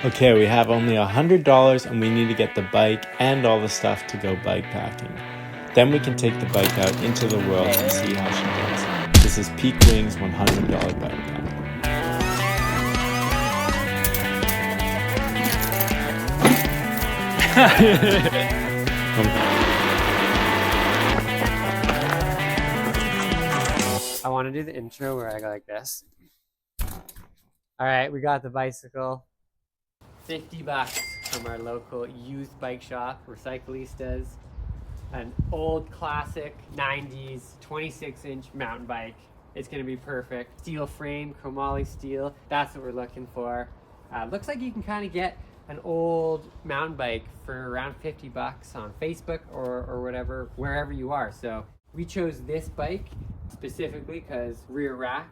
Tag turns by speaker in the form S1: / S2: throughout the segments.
S1: Okay, we have only $100 and we need to get the bike and all the stuff to go bike packing. Then we can take the bike out into the world and see how she does. This is Peak Wings $100 bike pack.
S2: I want to do the intro where I go like this. All right, we got the bicycle. $50 from our local used bike shop, Recyclistas. An old classic 90s 26-inch mountain bike. It's gonna be perfect. Steel frame, chromoly steel. That's what we're looking for. Looks like you can kind of get an old mountain bike for around $50 on Facebook or whatever, wherever you are. So we chose this bike specifically because rear rack,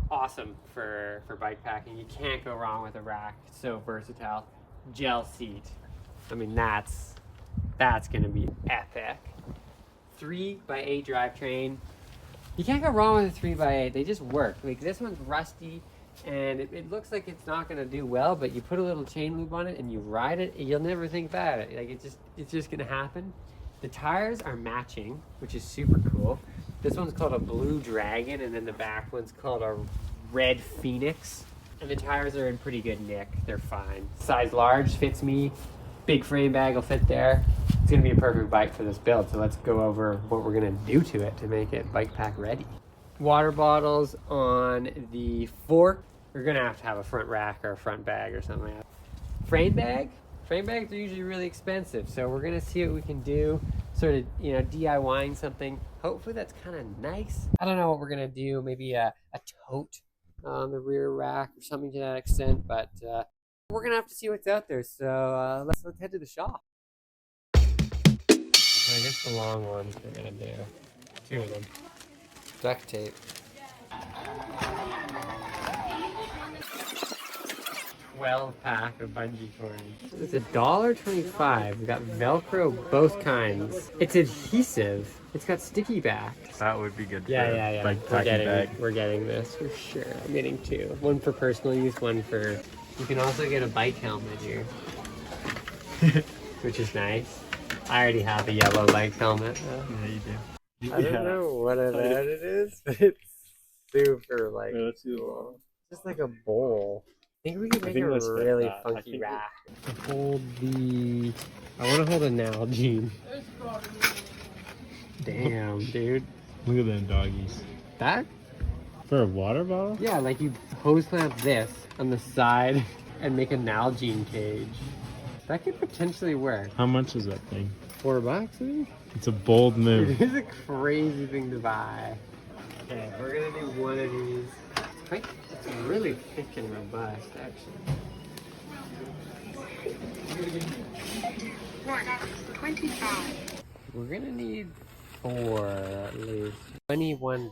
S2: awesome for bike packing. You can't go wrong with a rack. It's so versatile. Gel seat. I mean, that's gonna be epic. 3x8 drivetrain. You can't go wrong with a 3x8. They just work. Like, this one's rusty and it looks like it's not gonna do well, but you put a little chain lube on it and you ride it, and you'll never think about it. Like, it's just gonna happen. The tires are matching, which is super cool. This one's called a Blue Dragon, and then the back one's called a Red Phoenix. And the tires are in pretty good nick. They're fine. Size large fits me. Big frame bag will fit there. It's gonna be a perfect bike for this build. So let's go over what we're gonna do to it to make it bike pack ready. Water bottles on the fork. You're gonna have a front rack or a front bag or something like that. Frame bag. Frame bags are usually really expensive, so we're gonna see what we can do, sort of, you know, DIYing something. Hopefully that's kind of nice. I don't know what we're gonna do, maybe a tote on the rear rack or something to that extent, but we're gonna have to see what's out there. So let's head to the shop. I guess the long ones we're gonna do. 2 of them. Duct tape. 12 pack of bungee cords. It's $1.25. We got Velcro both kinds. It's adhesive. It's got sticky back.
S1: That would be good for
S2: Yeah.
S1: bike packing bag.
S2: We're getting this for sure. I'm getting 2. One for personal use, one for... You can also get a bike helmet here, which is nice. I already have a yellow bike helmet.
S1: Yeah, you do.
S2: I don't know what it is, but it's super, like,
S1: let's do
S2: just like a bowl. I think we can make a really funky rack. I want to hold a Nalgene. Damn, dude.
S1: Look at them doggies.
S2: That?
S1: For a water bottle?
S2: Yeah, like you hose clamp this on the side and make a Nalgene cage. That could potentially work.
S1: How much is that thing?
S2: $4, I think?
S1: It's a bold move.
S2: It is a crazy thing to buy. Okay, we're gonna do one of these. It's really thick and robust, actually. $25. We're gonna need 4 at least. $21.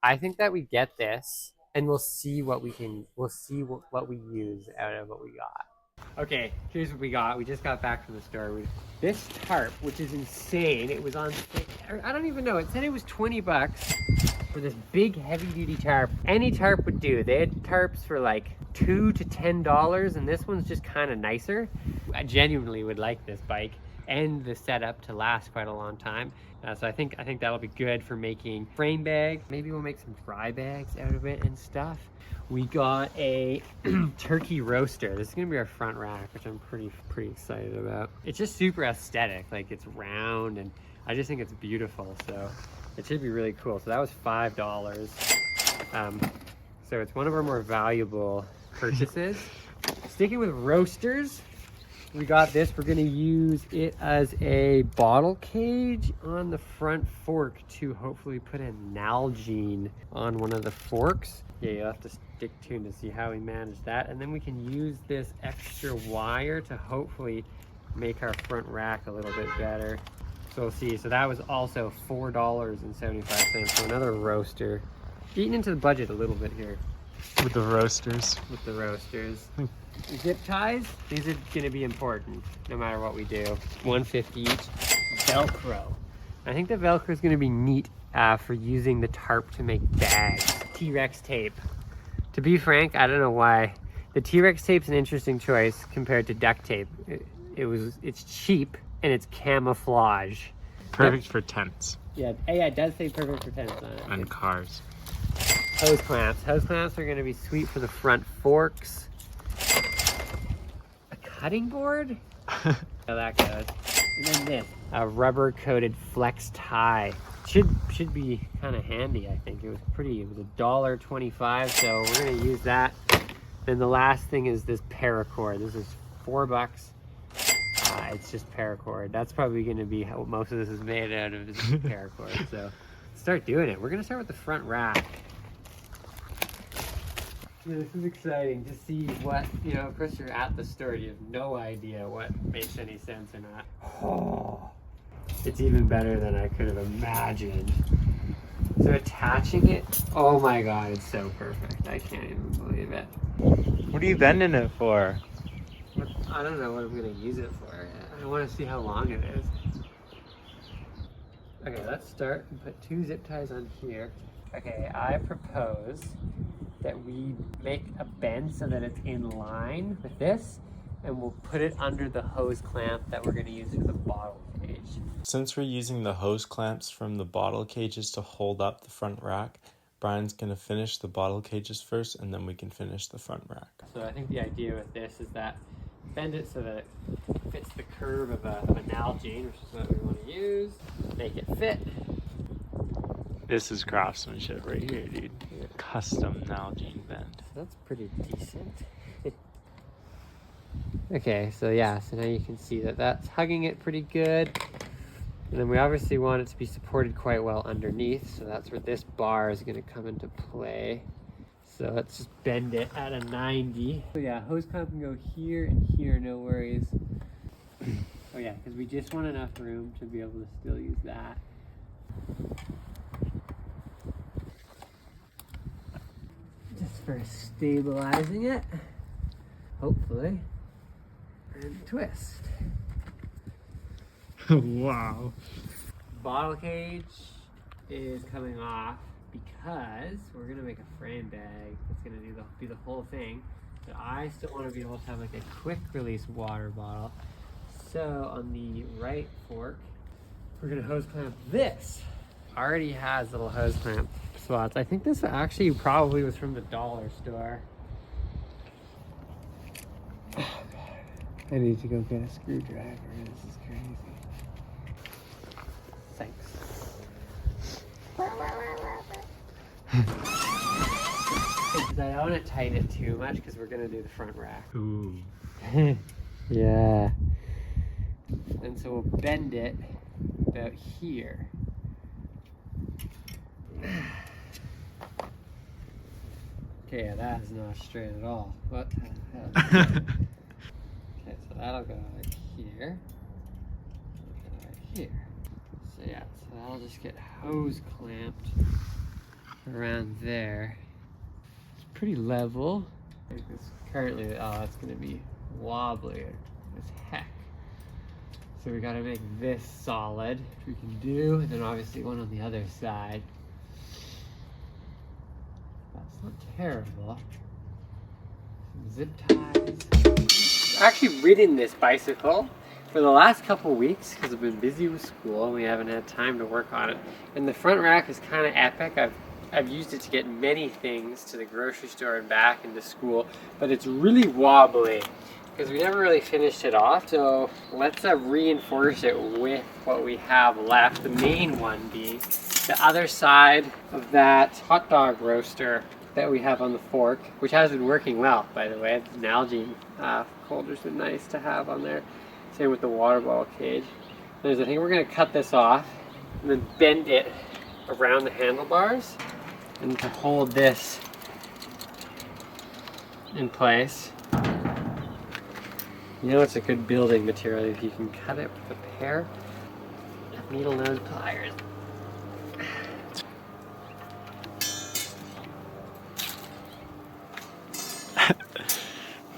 S2: I think that we get this, and we'll see what we can. We'll see what we use out of what we got. Okay, here's what we got. We just got back from the store. This tarp, which is insane. It was on, I don't even know. It said it was $20 for this big heavy-duty tarp. Any tarp would do. They had tarps for like $2 to $10, and this one's just kind of nicer. I genuinely would like this bike and the setup to last quite a long time. So I think that'll be good for making frame bags. Maybe we'll make some dry bags out of it and stuff. We got a turkey roaster. This is gonna be our front rack, which I'm pretty excited about. It's just super aesthetic. Like, it's round, and I just think it's beautiful. So it should be really cool. So that was $5. So it's one of our more valuable purchases. Sticking with roasters, we got this. We're gonna use it as a bottle cage on the front fork to hopefully put a Nalgene on one of the forks. Yeah, you'll have to stick tuned to see how we manage that. And then we can use this extra wire to hopefully make our front rack a little bit better. So we'll see. So that was also $4.75. So another roaster. Eating into the budget a little bit here.
S1: With the roasters.
S2: With the roasters. Zip ties, these are going to be important no matter what we do. $1.50 each. Velcro. I think the Velcro is going to be neat for using the tarp to make bags. T-Rex tape. To be frank, I don't know why The T-Rex tape's an interesting choice compared to duct tape. It's cheap and it's camouflage.
S1: Perfect for tents.
S2: Yeah, it does say perfect for tents on it.
S1: And cars.
S2: Hose clamps. Hose clamps are gonna be sweet for the front forks. A cutting board? How that goes. And then this, a rubber coated flex tie. Should be kind of handy, I think. It was $1.25, so we're gonna use that. Then the last thing is this paracord. This is $4. It's just paracord. That's probably gonna be how most of this is made out of, is paracord. So start doing it. We're gonna start with the front rack. Yeah, this is exciting to see what, of course you're at the store, you have no idea what makes any sense or not. Oh, it's even better than I could have imagined. So attaching it, oh my God, it's so perfect. I can't even believe it.
S1: What are you bending it for?
S2: I don't know what I'm gonna use it for. I want to see how long it is. Okay, let's start and put 2 zip ties on here. Okay, I propose that we make a bend so that it's in line with this, and we'll put it under the hose clamp that we're going to use for the bottle cage.
S1: Since we're using the hose clamps from the bottle cages to hold up the front rack, Brian's going to finish the bottle cages first, and then we can finish the front rack.
S2: So I think the idea with this is that bend it so that it fits the curve of an Nalgene, which is what we want to use. Make it fit.
S1: This is craftsmanship right here, dude. Custom Nalgene bend.
S2: That's pretty decent. Okay, so yeah, so now you can see that that's hugging it pretty good. And then we obviously want it to be supported quite well underneath, so that's where this bar is going to come into play. So let's just bend it at a 90. So yeah, hose clamp can go here and here, no worries. Oh yeah, because we just want enough room to be able to still use that. Just for stabilizing it, hopefully, and twist.
S1: Wow.
S2: Bottle cage is coming off because we're gonna make a frame bag that's gonna do the whole thing. But I still want to be able to have like a quick release water bottle. So on the right fork, we're gonna hose clamp this. Already has little hose clamp spots. I think this actually probably was from the dollar store. I need to go get a screwdriver. This is crazy. Thanks. Because I don't want to tighten it too much because we're going to do the front rack.
S1: Ooh.
S2: Yeah. And so we'll bend it about here. Okay, yeah, that is not straight at all. What the hell? Okay, so that'll go like here. That'll go right here. So yeah, so that'll just get hose clamped around there. It's pretty level. Currently, oh, it's gonna be wobbly as heck. So we gotta make this solid, which we can do, and then obviously one on the other side. That's not terrible. Some zip ties. I've actually ridden this bicycle for the last couple weeks because I've been busy with school and we haven't had time to work on it. And the front rack is kind of epic. I've used it to get many things to the grocery store and back into school, but it's really wobbly because we never really finished it off. So let's reinforce it with what we have left. The main one being the other side of that hot dog roaster that we have on the fork, which has been working well, by the way. The Nalgene holder's been nice to have on there. Same with the water bottle cage. I think we're gonna cut this off and then bend it around the handlebars and to hold this in place. You know it's a good building material if you can cut it with a pair of needle nose pliers.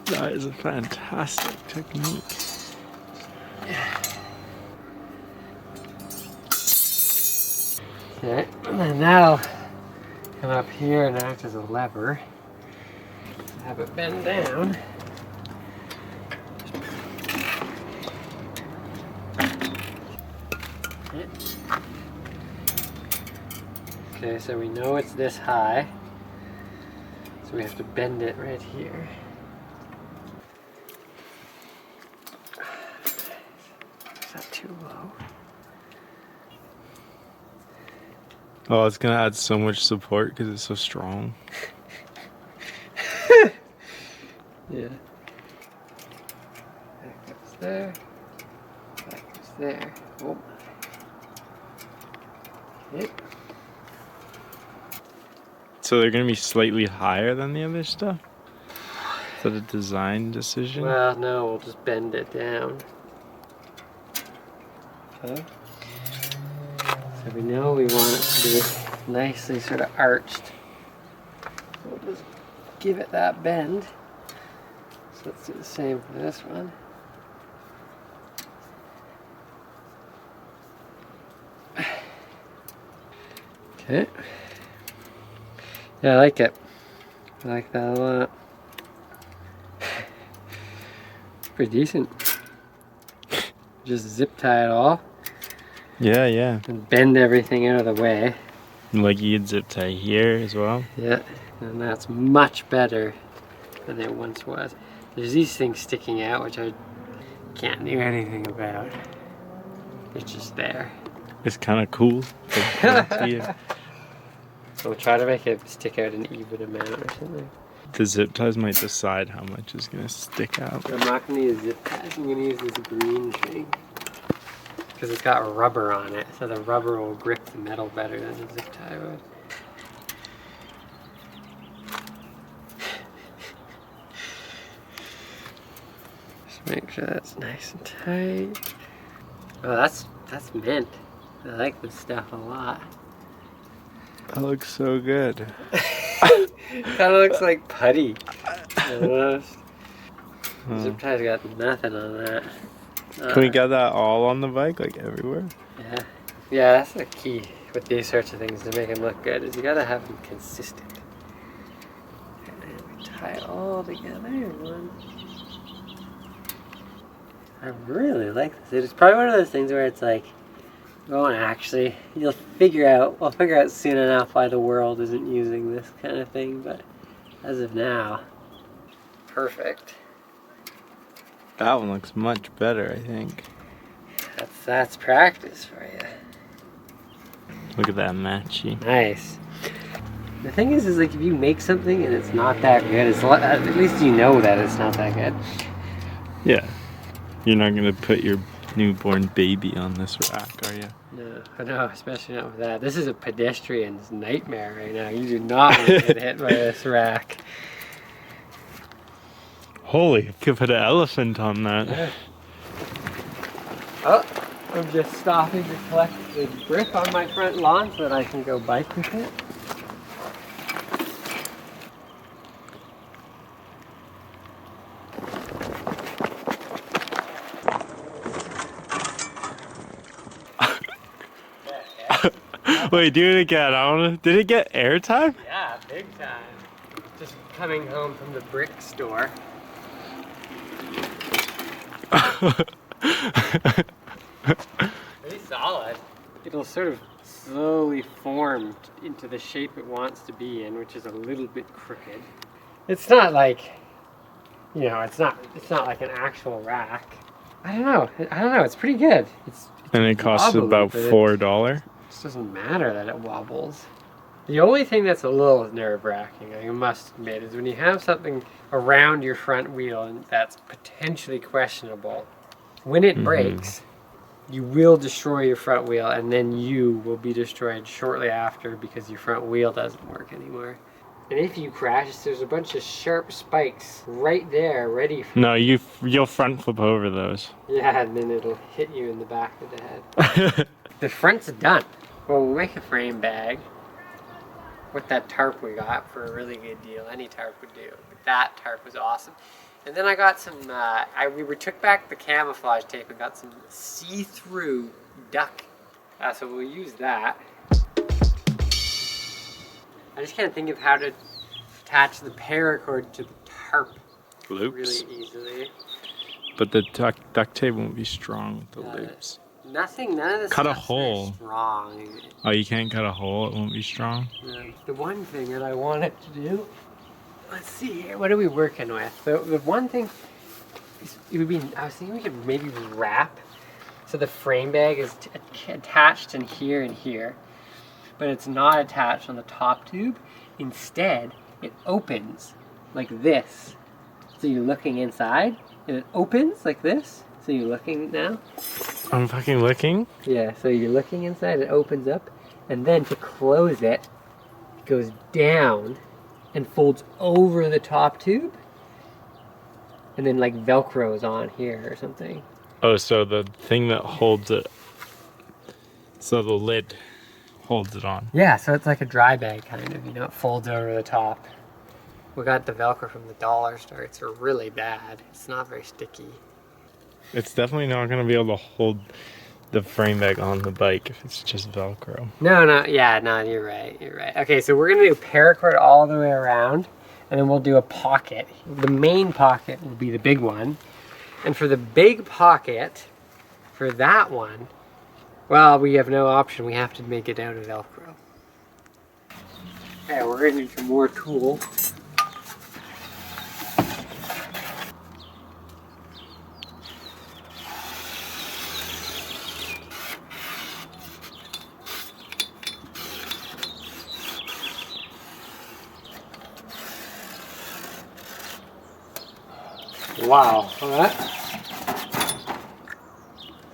S1: That is a fantastic technique.
S2: Okay, and then that'll come up here and act as a lever. have it bend down. Okay, so we know it's this high, so we have to bend it right here. Is that too low?
S1: Oh, it's gonna add so much support because it's so strong.
S2: Yeah. That goes there. That goes there. Oh. Okay.
S1: So they're gonna be slightly higher than the other stuff? Is that a design decision?
S2: Well, no, we'll just bend it down. Okay. So we know we want it to be nicely sort of arched. So we'll just give it that bend. So let's do the same for this one. Okay. Yeah, I like it. I like that a lot. It's pretty decent. Just zip tie it all
S1: Yeah, yeah.
S2: and bend everything out of the way.
S1: Like you'd zip tie here as well.
S2: Yeah, and that's much better than it once was. There's these things sticking out which I can't do anything about. It's just there.
S1: It's kind of cool.
S2: So we'll try to make it stick out an even amount or something.
S1: The zip ties might decide how much is gonna stick out.
S2: I'm not going to use zip ties. I'm going to use this green thing. Because it's got rubber on it, so the rubber will grip the metal better than a zip tie would. Just make sure that's nice and tight. Oh, that's mint. I like this stuff a lot.
S1: That looks so good.
S2: Kind of looks like putty. Almost. Zip tie's got nothing on that.
S1: Can we get that all on the bike, like everywhere?
S2: Yeah. Yeah, that's the key with these sorts of things to make them look good, is you gotta have them consistent. And then we tie it all together in one. I really like this. It's probably one of those things where it's like, well, actually, we'll figure out soon enough why the world isn't using this kind of thing, but as of now, perfect.
S1: That one looks much better, I think.
S2: That's practice for you.
S1: Look at that matchy.
S2: Nice. The thing is like if you make something and it's not that good, at least you know that it's not that good.
S1: Yeah. You're not gonna put your newborn baby on this rack, are you?
S2: No, especially not with that. This is a pedestrian's nightmare right now. You do not want to get hit by this rack.
S1: Holy, you could put an elephant on that.
S2: Yeah. Oh, I'm just stopping to collect the brick on my front lawn so that I can go bike with it.
S1: Wait, do it again. Did it get airtime?
S2: Yeah, big time. Just coming home from the brick store. Pretty solid. It'll sort of slowly form into the shape it wants to be in, which is a little bit crooked. It's not like, you know, it's not like an actual rack. I don't know. It's pretty good.
S1: And it costs about $4.
S2: It doesn't matter that it wobbles. The only thing that's a little nerve-wracking, I must admit, is when you have something around your front wheel and that's potentially questionable. When it breaks, you will destroy your front wheel, and then you will be destroyed shortly after because your front wheel doesn't work anymore. And if you crash, there's a bunch of sharp spikes right there ready for
S1: No, you'll front flip over those.
S2: Yeah, and then it'll hit you in the back of the head. The front's done. Well, we'll make a frame bag with that tarp we got for a really good deal. Any tarp would do. But that tarp was awesome. And then I got some, we took back the camouflage tape and got some see-through duck. So we'll use that. I just can't think of how to attach the paracord to the tarp
S1: Loops.
S2: really easily.
S1: But the duct tape won't be strong with the loops.
S2: None of this
S1: Cut a
S2: stuff's very
S1: hole.
S2: strong.
S1: Oh, you can't cut a hole, it won't be strong?
S2: The one thing that I wanted to do, let's see here, what are we working with? The one thing, it would be, I was thinking we could maybe wrap, so the frame bag is attached in here and here, but it's not attached on the top tube. Instead, it opens like this. So you're looking inside, and it opens like this. So you're looking now.
S1: I'm fucking looking?
S2: Yeah, so you're looking inside, it opens up, and then to close it, it goes down and folds over the top tube, and then like Velcros on here or something.
S1: Oh, so the thing that holds it, so the lid holds it on.
S2: Yeah, so it's like a dry bag kind of, you know, it folds over the top. We got the Velcro from the dollar store. It's really bad. It's not very sticky.
S1: It's definitely not going to be able to hold the frame bag on the bike if it's just Velcro.
S2: No, you're right, you're right. Okay, so we're gonna do paracord all the way around, and then we'll do a pocket. The main pocket will be the big one. And for the big pocket, for that one, well, we have no option. We have to make it out of Velcro. Okay, we're gonna need some more tool. Wow, alright.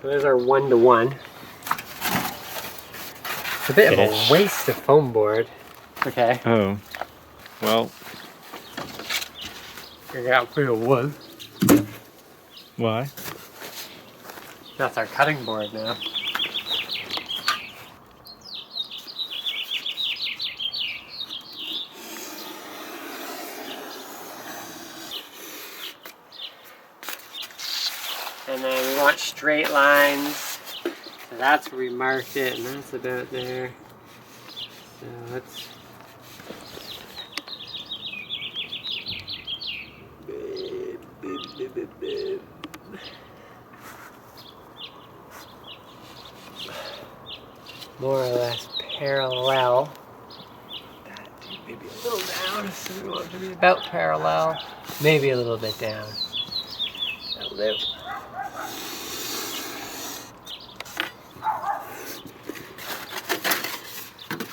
S2: So there's our 1-to-1. It's a bit of a waste of foam board. Okay.
S1: Oh, well.
S2: I got a bit of wood.
S1: Why?
S2: That's our cutting board now. And then we want straight lines. So that's where we marked it, and that's about there. So let's... more or less parallel. That dude, maybe a little down, so we want it to be about parallel. Maybe a little bit down. That'll do.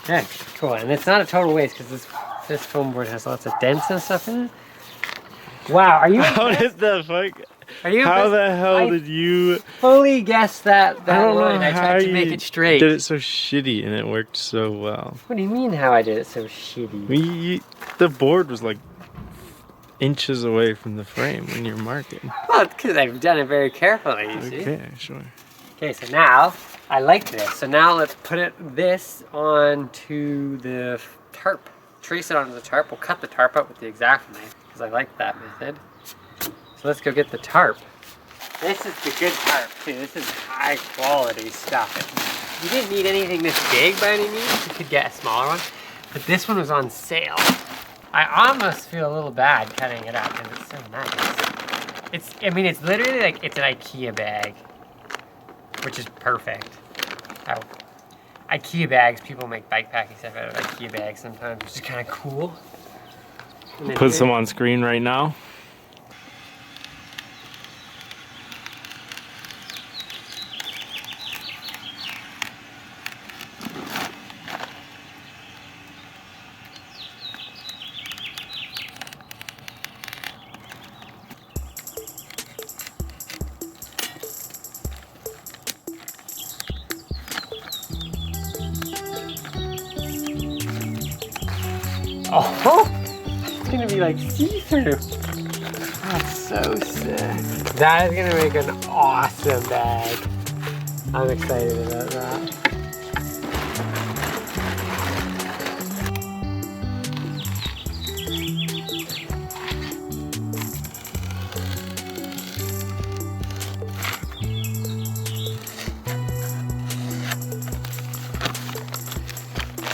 S2: Okay, cool. And it's not a total waste because this foam board has lots of dents and stuff in it. Wow, are you?
S1: How did the fuck?
S2: Are you?
S1: How the hell did you?
S2: Fully guessed that
S1: I don't
S2: line.
S1: know
S2: I tried to make it straight.
S1: Did it so shitty and it worked so well.
S2: What do you mean? How I did it so shitty?
S1: The board was like inches away from the frame when you're marking.
S2: Well, it's because I've done it very carefully. You see?
S1: Okay, sure.
S2: Okay, so now I like this. So now let's put this onto the tarp. Trace it onto the tarp. We'll cut the tarp up with the X-Acto knife because I like that method. So let's go get the tarp. This is the good tarp too. This is high quality stuff. You didn't need anything this big by any means. You could get a smaller one, but this one was on sale. I almost feel a little bad cutting it up because it's so nice. I mean, it's literally like it's an IKEA bag, which is perfect. IKEA bags, people make bike packing stuff out of IKEA bags sometimes, which is kind of cool.
S1: Put some on screen right now.
S2: Oh, it's gonna be like see-through. That's so sick. That is gonna make an awesome bag. I'm excited about that.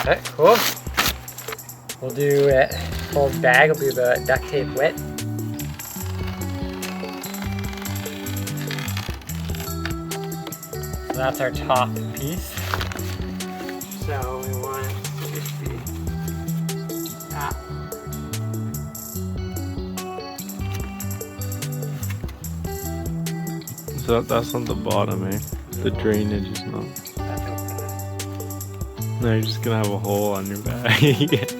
S2: Okay, cool. We'll do it. Whole bag will be about duct tape width. So that's our top piece. So we want it to just be that.
S1: So that's on the bottom, eh? The drainage is not.
S2: That's okay.
S1: No, you're just gonna have a hole on your bag.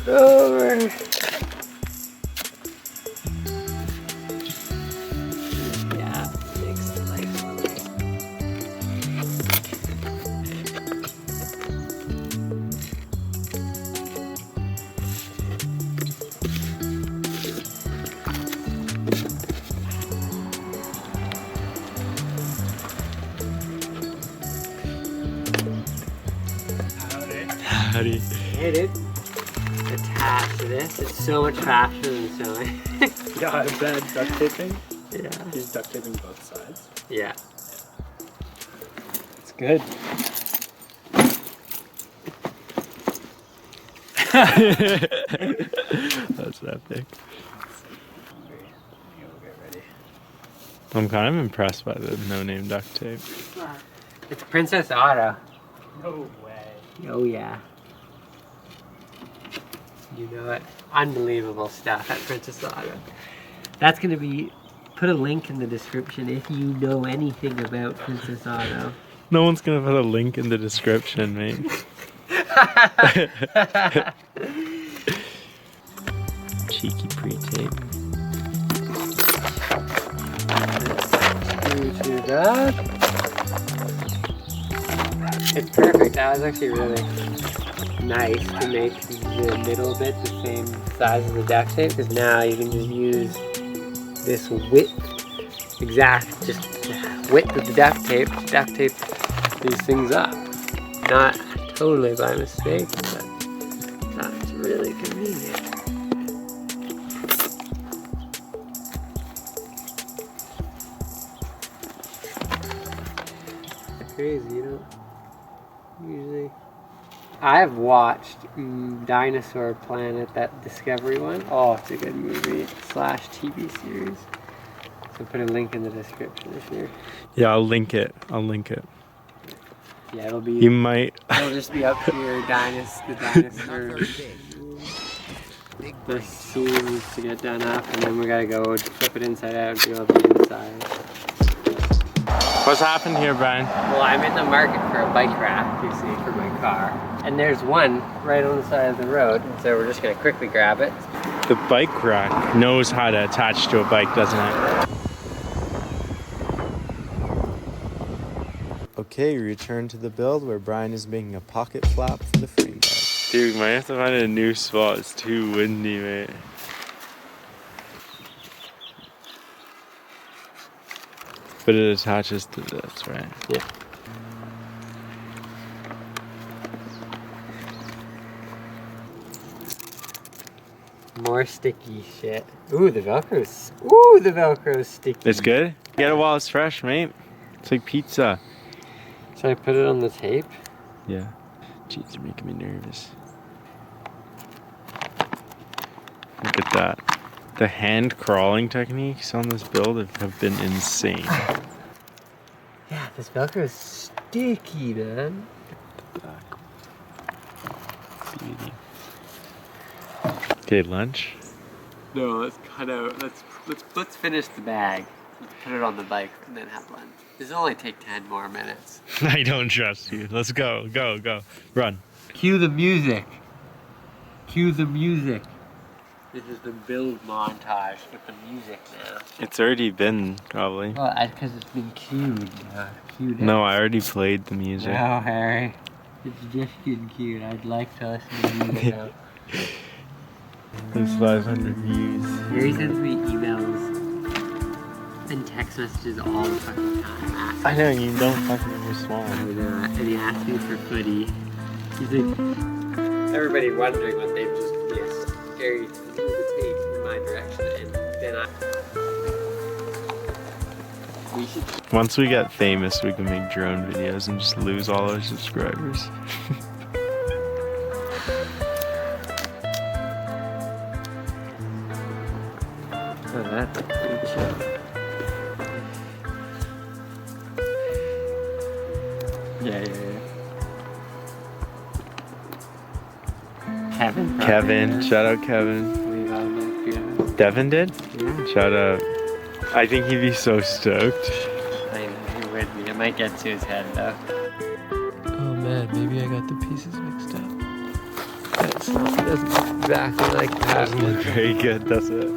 S2: Over. Yeah, makes the life easy.
S1: Howdy.
S2: Hey, dude. Attached to this. It's so much faster than sewing.
S3: Yeah, is that duct taping?
S2: Yeah.
S3: He's duct taping both sides.
S2: Yeah. It's good.
S1: That's epic.
S3: Get ready.
S1: I'm kind of impressed by the no-name duct tape.
S2: It's Princess Auto.
S3: No way.
S2: Oh yeah. You know it. Unbelievable stuff at Princess Auto. That's gonna be, put a link in the description if you know anything about Princess Auto.
S1: No one's gonna put a link in the description, mate. Cheeky pre-tape.
S2: To that. It's perfect. That was actually really nice to make the middle bit the same size as the duct tape, because now you can just use this width, just width of the duct tape these things up. Not totally by mistake, but that's really convenient. Crazy, you don't usually. I've watched Dinosaur Planet, that Discovery one. Oh, it's a good movie / TV series. So put a link in the description if you're.
S1: Yeah, I'll link it. I'll link it.
S2: Yeah, it'll be.
S1: You might.
S2: It'll just be up here, the dinosaur. The scenes to get done up, and then we gotta go flip it inside out and do all the inside.
S1: What's happened here, Brian?
S2: Well, I'm in the market for a bike rack, you see, for my car. And there's one right on the side of the road, so we're just gonna quickly grab it.
S1: The bike rack knows how to attach to a bike, doesn't it? Okay, we return to the build where Brian is making a pocket flap for the frame guard. Dude, might have to find a new spot. It's too windy, mate. But it attaches to this, right?
S2: Yeah. More sticky shit. Ooh, the Velcro's sticky.
S1: It's good? Get it while it's fresh, mate. It's like pizza.
S2: Should I put it on the tape?
S1: Yeah. Jeez, you're making me nervous. Look at that. The hand crawling techniques on this build have been insane.
S2: Yeah, this Velcro is sticky, man.
S1: Beauty. Okay, lunch.
S2: No, let's cut out. Let's finish the bag. Put it on the bike and then have lunch. This will only take 10 more minutes.
S1: I don't trust you. Let's go, go, go. Run.
S2: Cue the music. Cue the music. This is the build montage with the music now.
S1: It's already been, probably.
S2: Well, because it's been cued. Cued
S1: No, I already played the music.
S2: No, Harry. It's just getting cued. I'd like to listen to the music now.
S1: There's 500 views.
S2: Harry sends me emails and text messages all the fucking time.
S1: I know, you don't fucking respond.
S2: And he asked me for footy. He's like, everybody wondering what they've just missed. Harry threw the tape in my direction, and then We should.
S1: Once we get famous, we can make drone videos and just lose all our subscribers.
S2: Oh, that's pretty chill. Yeah.
S1: Kevin, shout out Kevin. Devin did?
S2: Yeah.
S1: Shout out. I think he'd be so stoked.
S2: I know, he would be. It might get to his head though.
S1: Oh man, maybe I got the pieces mixed up.
S2: That's not, it doesn't look exactly like that.
S1: Doesn't look very good, does it?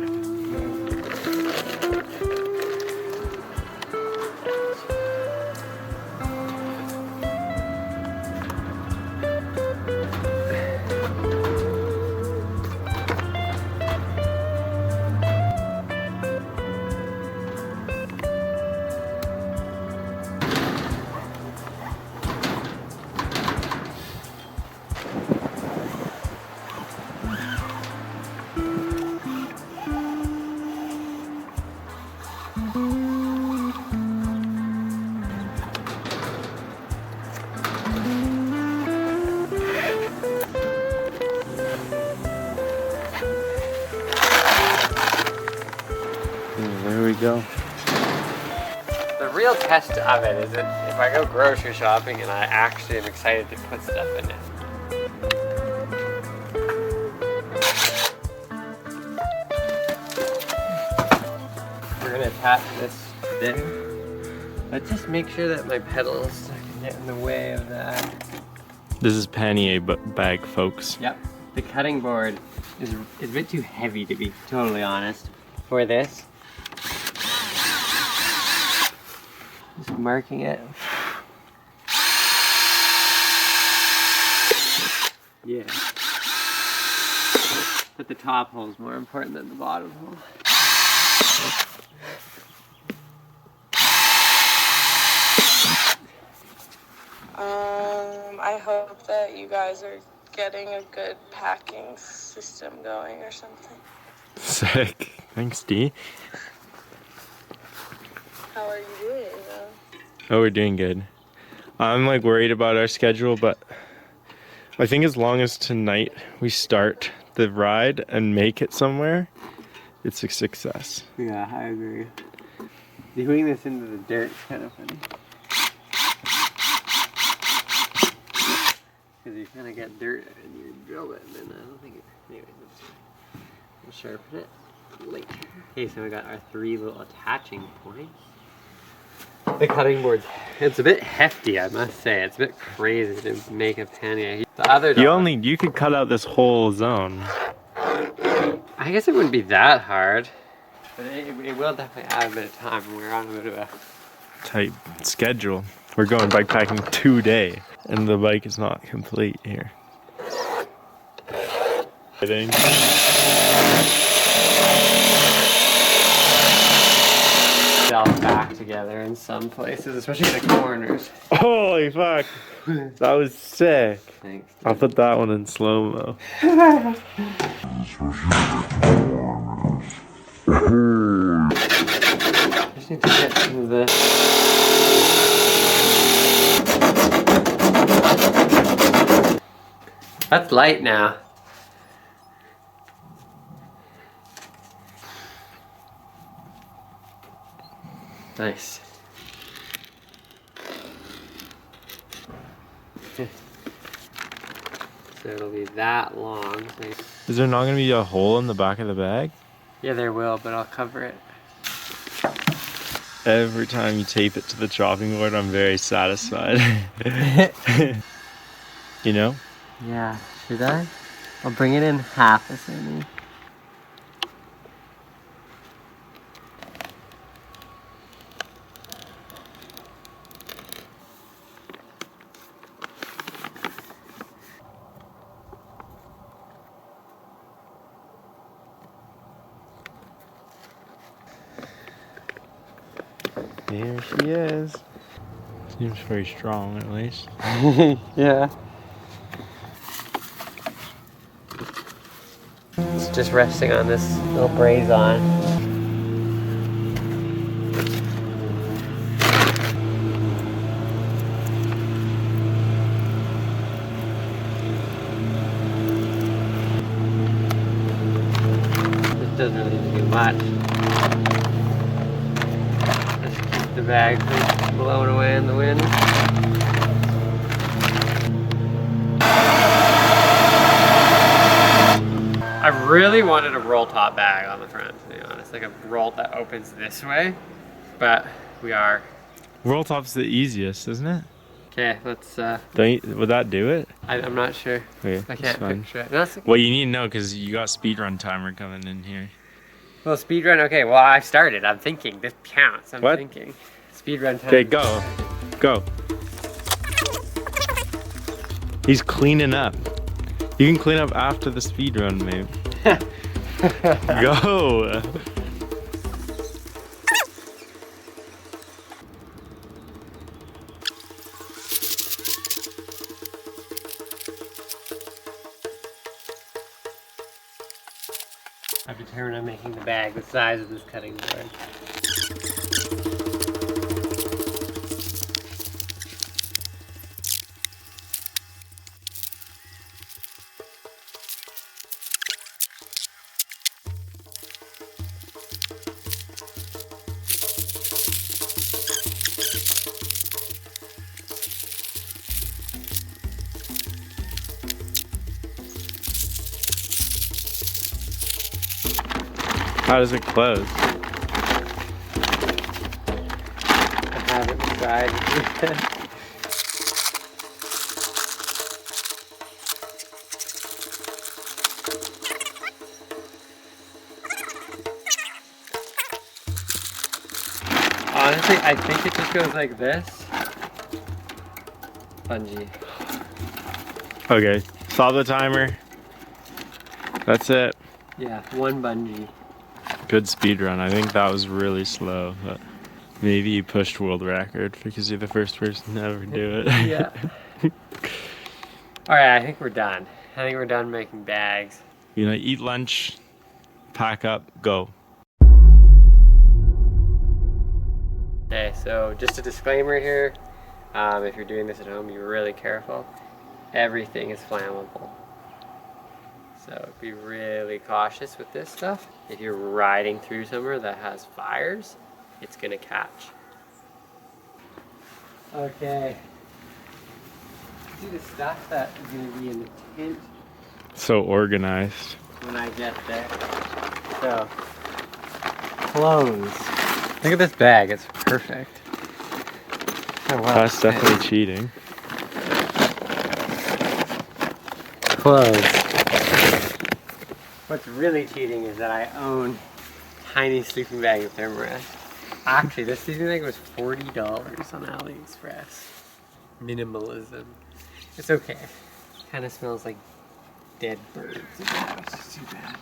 S1: There we go.
S2: The real test of it is that if I go grocery shopping and I actually am excited to put stuff in it. We're gonna attach this there. But just make sure that my pedals don't get in the way of that.
S1: This is pannier bag, folks.
S2: Yep. The cutting board is a bit too heavy, to be totally honest, for this. Just marking it. Yeah. But the top hole is more important than the bottom hole.
S4: I hope that you guys are getting a good packing system going or something.
S1: Sick. Thanks, D.
S4: How are you doing though?
S1: Oh, we're doing good. I'm like worried about our schedule, but I think as long as tonight we start the ride and make it somewhere, it's a success.
S2: Yeah, I agree. Doing this into the dirt is kind of funny. Because you kind of get dirt and you drill it, and then I don't think it. Anyway, that's fine. We'll sharpen it later. Okay, so we got our 3 little attaching points. The cutting board, it's a bit hefty, I must say. It's a bit crazy to make a pannier. The other
S1: You could cut out this whole zone.
S2: I guess it wouldn't be that hard, but it will definitely add a bit of time. We're on a bit of a
S1: Tight schedule. We're going bike packing today, and the bike is not complete here.
S2: back together in some places, especially the corners.
S1: Holy fuck! That was sick.
S2: Thanks.
S1: I'll put that one in slow-mo.
S2: Just need to get some of this. That's light now. Nice. So it'll be that long.
S1: Is there not going to be a hole in the back of the bag?
S2: Yeah, there will, but I'll cover it.
S1: Every time you tape it to the chopping board, I'm very satisfied. You know?
S2: Yeah, should I? I'll bring it in half a centimeter.
S1: There she is. Seems very strong, at least.
S2: Yeah. It's just resting on this little braze on. much. Just keep the bag from blowing away in the wind. I really wanted a roll top bag on the front, to be honest. Like a roll that opens this way, but we are.
S1: Roll top's the easiest, isn't it?
S2: Okay, let's
S1: Would that do it?
S2: I'm not sure.
S1: Okay,
S2: I
S1: that's
S2: can't
S1: fine.
S2: picture it. No, that's okay.
S1: Well, you need to know because you got speedrun timer coming in here.
S2: Well, speedrun, okay, well, I've started. I'm thinking. This counts. I'm
S1: What?
S2: thinking. Speedrun time.
S1: Okay, go. Go. He's cleaning up. You can clean up after the speedrun, mate. Go.
S2: I've determined I'm making the bag the size of this cutting board.
S1: How does it close?
S2: I have it beside me. Honestly, I think it just goes like this. Bungee.
S1: Okay, stop the timer. That's it.
S2: Yeah, one bungee.
S1: Good speed run. I think that was really slow, but maybe you pushed world record because you're the first person to ever do it.
S2: Yeah. Alright, I think we're done. I think we're done making bags.
S1: You know, eat lunch, pack up, go.
S2: Okay, so just a disclaimer here. If you're doing this at home, be really careful. Everything is flammable. So be really cautious with this stuff. If you're riding through somewhere that has fires, it's gonna catch. Okay. See the stuff that is gonna be in the tent
S1: So organized.
S2: when I get there. So, clothes. Look at this bag, it's perfect. Oh, wow.
S1: That's definitely cheating.
S2: Clothes. What's really cheating is that I own a tiny sleeping bag of thermarest. Actually, this sleeping bag was $40 on AliExpress. Minimalism. It's okay. Kind of smells like dead birds. It's too bad.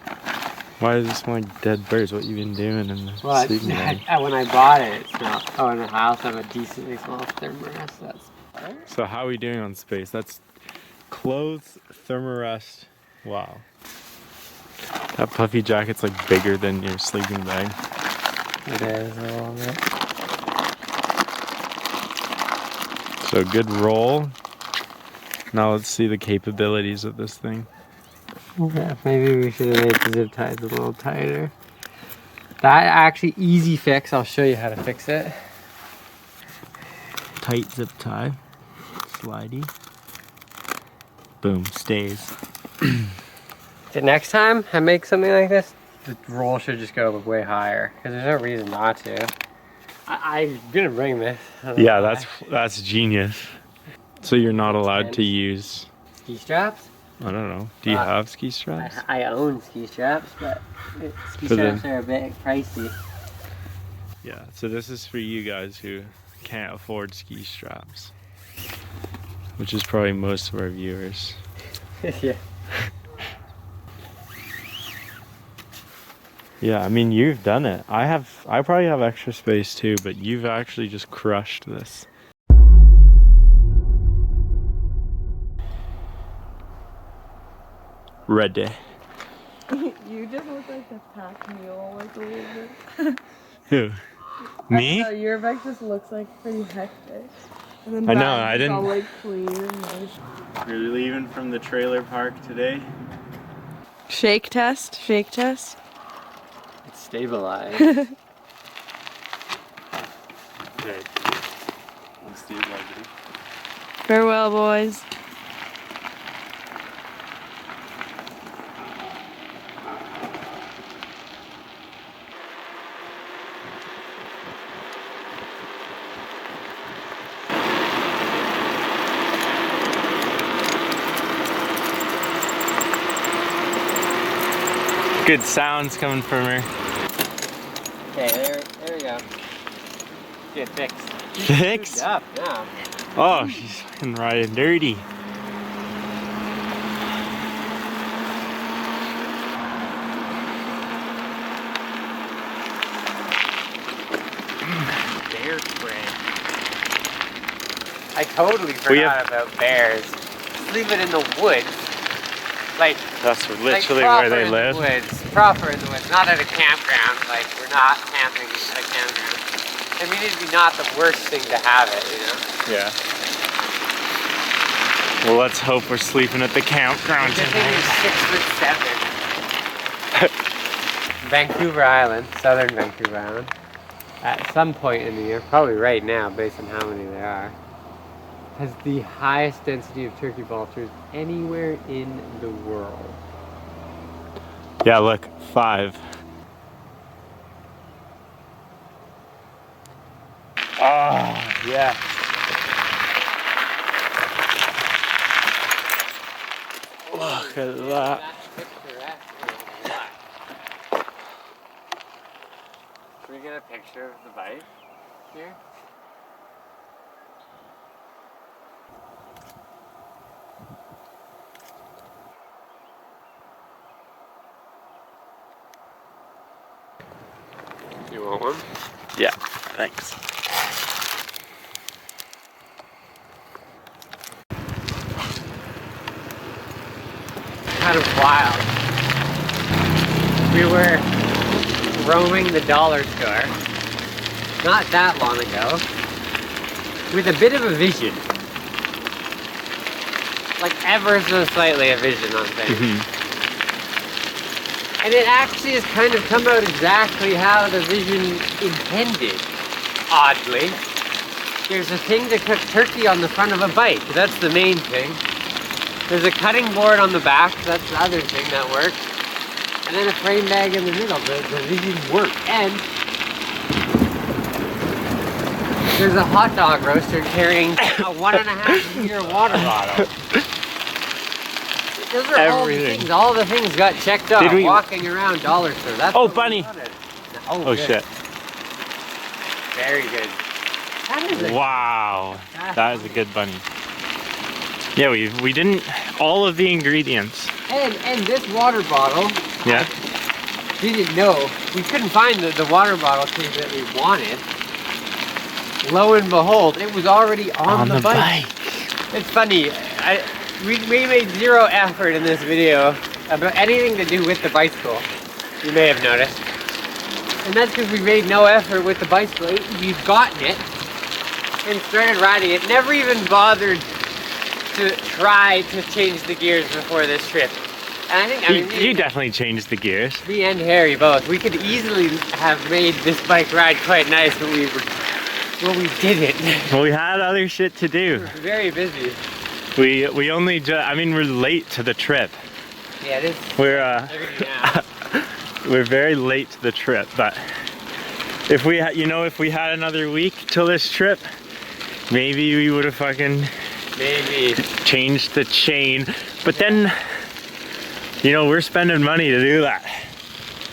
S1: Why does it smell like dead birds? What you been doing in the
S2: Well,
S1: sleeping bag?
S2: when I bought it, it smelled. Oh, and I also have a decently small thermarest. That's better.
S1: So how are we doing on space? That's clothes, thermarest. Wow. That puffy jacket's like bigger than your sleeping bag.
S2: It is a little bit.
S1: So good roll. Now let's see the capabilities of this thing.
S2: Yeah, maybe we should have made the zip ties a little tighter. That actually easy fix. I'll show you how to fix it.
S1: Tight zip tie. Slidey. Boom, stays.
S2: The next time I make something like this, the roll should just go way higher because there's no reason not to. I'm gonna bring this. I don't know
S1: Yeah,
S2: why.
S1: that's genius. So you're not allowed to use,
S2: Ski straps.
S1: I don't know, do you have ski straps?
S2: I own ski straps, but ski
S1: So
S2: straps
S1: then-
S2: are a bit pricey.
S1: Yeah, so this is for you guys who can't afford ski straps. Which is probably most of our viewers.
S2: Yeah.
S1: Yeah, I mean, you've done it. I probably have extra space too, but you've actually just crushed this. Ready.
S4: You just look like a pack mule, like a little bit.
S1: Who? Me?
S4: No, your bike just looks like pretty hectic. And then
S1: I know,
S4: Brad's
S1: I didn't-
S4: all like clean and nice.
S1: We're leaving from the trailer park today.
S4: Shake test, shake test.
S2: It's stabilize.
S3: Okay. I'm stabilizing.
S4: Farewell, boys.
S1: Good sounds coming from her.
S2: Okay, there we go. Get fixed.
S1: Fixed?
S2: Up now.
S1: Oh, she's fucking riding dirty.
S2: Bear spray. I totally forgot about bears. Just leave it in the woods. Like,
S1: That's literally
S2: proper
S1: where they
S2: in
S1: live.
S2: The woods. Proper in the woods. Not at a campground. Like, we're not camping at a campground. I mean, it'd be not the worst thing to have it, you know?
S1: Yeah. Well, let's hope we're sleeping at the campground
S2: This thing is
S1: tonight.
S2: 6'7". Vancouver Island, southern Vancouver Island. At some point in the year, probably right now, based on how many there are, has the highest density of turkey vultures anywhere in the world.
S1: Yeah, look, 5. Oh, yeah. Look at that.
S2: That's picturesque. Can we get a picture of the bike here? You want one?
S1: Yeah, thanks.
S2: Kind of wild. We were roaming the dollar store not that long ago with a bit of a vision. Like ever so slightly a vision on things. And it actually has kind of come out exactly how the vision intended, oddly. There's a thing to cook turkey on the front of a bike, that's the main thing. There's a cutting board on the back, that's the other thing that works. And then a frame bag in the middle, the vision worked. And there's a hot dog roaster carrying a 1.5-liter water bottle. Those are
S1: Everything.
S2: all the things got checked off.
S1: Did we-
S2: Walking around dollar store. That's
S1: Oh,
S2: what we
S1: bunny.
S2: wanted.
S1: Oh,
S2: good.
S1: shit.
S2: Very good. That is a
S1: Wow. That is a good bunny. Yeah, we didn't, all of the ingredients.
S2: and this water bottle,
S1: Yeah.
S2: didn't know, we couldn't find the water bottle case that we wanted. Lo and behold, it was already on the bike. It's funny, we made zero effort in this video about anything to do with the bicycle, you may have noticed. And that's because we made no effort with the bicycle. We've gotten it and started riding it, never even bothered to try to change the gears before this trip. And I think,
S1: You definitely changed the gears.
S2: me and Harry both, we could easily have made this bike ride quite nice, but we didn't.
S1: Well, we had other shit to do.
S2: We were very busy.
S1: We only I mean, we're late to the trip.
S2: Yeah, it is.
S1: We're
S2: Everything now.
S1: we're very late to the trip, but if we had, if we had another week till this trip, maybe we would have fucking
S2: Maybe.
S1: changed the chain. But then, we're spending money to do that.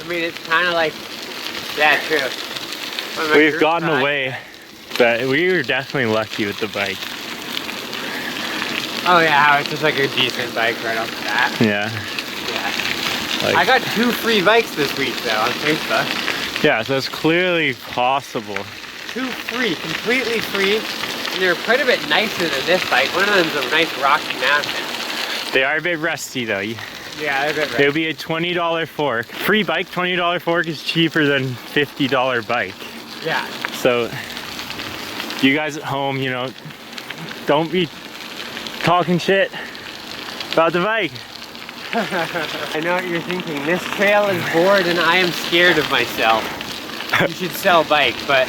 S2: I mean, it's kind of like, yeah, true. But
S1: We've
S2: group
S1: gotten
S2: ride-
S1: away, but we were definitely lucky with the bike.
S2: Oh yeah, how it's just like a decent bike right off the bat.
S1: Yeah.
S2: Yeah.
S1: Like,
S2: I got 2 free bikes this week though on Facebook.
S1: yeah, so it's clearly possible.
S2: 2 free, completely free. And they're quite a bit nicer than this bike. One of them's a nice Rocky Mountain.
S1: They are a bit rusty though.
S2: Yeah, they're a bit
S1: It'll be a $20 fork. Free bike, $20 fork is cheaper than $50 bike.
S2: Yeah.
S1: So you guys at home, don't be talking shit about the bike.
S2: I know what you're thinking. This trail is bored and I am scared of myself. You should sell bike, but...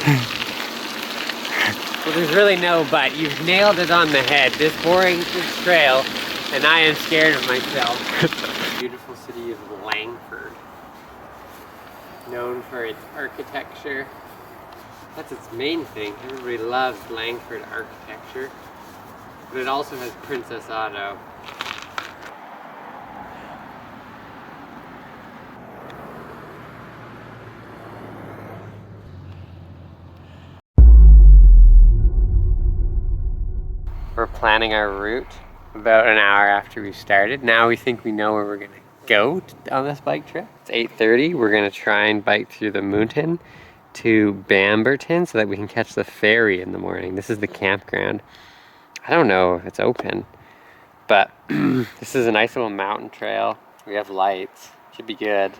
S2: Well, there's really no but. You've nailed it on the head. This trail, and I am scared of myself. Beautiful city of Langford. Known for its architecture. That's its main thing. Everybody loves Langford architecture. But it also has Princess Auto. We're planning our route about an hour after we started. Now we think we know where we're gonna go on this bike trip. It's 8:30. We're gonna try and bike through the mountain to Bamberton so that we can catch the ferry in the morning. This is the campground. I don't know if it's open, but this is a nice little mountain trail. We have lights. Should be good.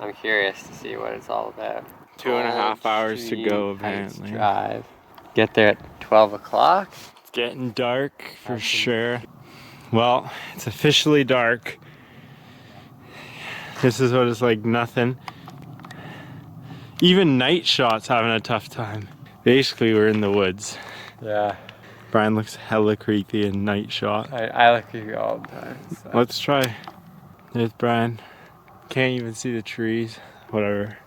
S2: I'm curious to see what it's all about.
S1: 2.5 hours to go, apparently.
S2: Drive. Get there at 12 o'clock.
S1: It's getting dark for sure. Well, it's officially dark. This is what it's like, nothing. Even night shots having a tough time. Basically, we're in the woods.
S2: Yeah.
S1: Brian looks hella creepy in night shot.
S2: I look at you all the time. So.
S1: Let's try. There's Brian. Can't even see the trees. Whatever.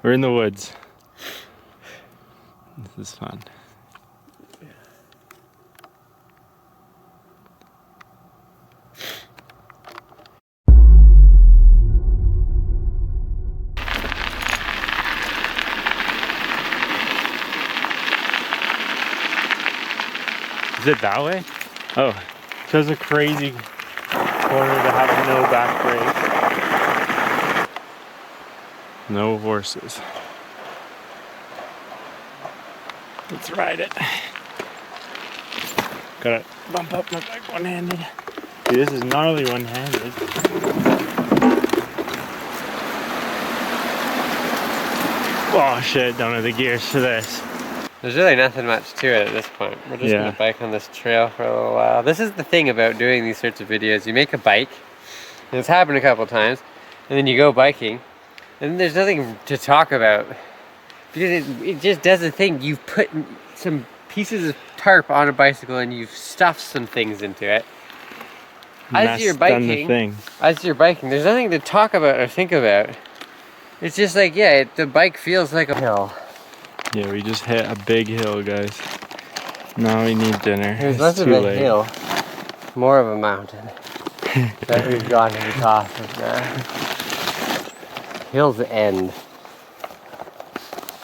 S1: We're in the woods. This is fun. Is it that way? Oh, shows a crazy corner to have no back brake. No horses. Let's ride it. Gotta bump up my bike one-handed. Dude, this is gnarly one-handed. Oh shit, don't have the gears for this.
S2: There's really nothing much to it at this point. We're just gonna bike on this trail for a little while. This is the thing about doing these sorts of videos. You make a bike, and it's happened a couple times, and then you go biking, and there's nothing to talk about. Because it just does a thing. You've put some pieces of tarp on a bicycle and you've stuffed some things into it. As you're biking, there's nothing to talk about or think about. It's just like, yeah, the bike feels like a hill.
S1: Yeah, we just hit a big hill, guys. Now we need dinner.
S2: There's less of a hill, more of a mountain that we've gone to the top of now. Hill's end.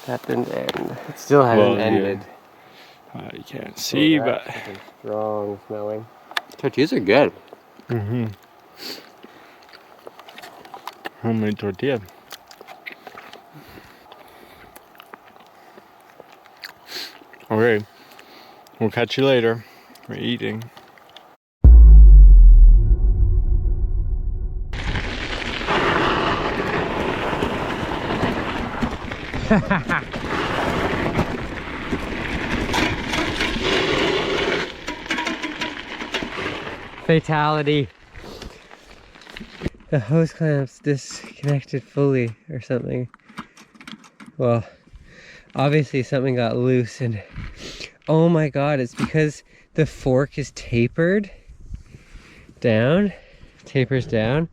S2: That didn't end. It still hasn't ended.
S1: You can't see, but
S2: strong smelling. Tortillas are good.
S1: Mm-hmm. Homemade tortilla. Okay, we'll catch you later. We're eating.
S2: Fatality. The hose clamps disconnected fully or something. Well, obviously something got loose and oh my god, it's because the fork is tapered down, tapers down.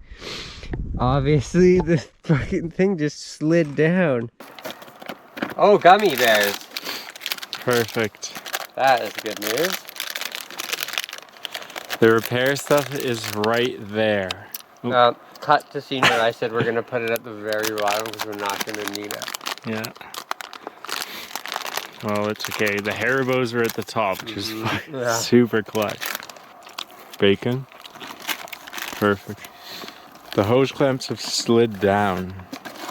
S2: Obviously the fucking thing just slid down. Oh, gummy bears.
S1: Perfect.
S2: That is good news.
S1: The repair stuff is right there.
S2: Cut to scene where I said we're gonna put it at the very bottom because we're not gonna need it.
S1: Yeah. Well, it's okay. The Haribos are at the top, which is super clutch. Bacon. Perfect. The hose clamps have slid down,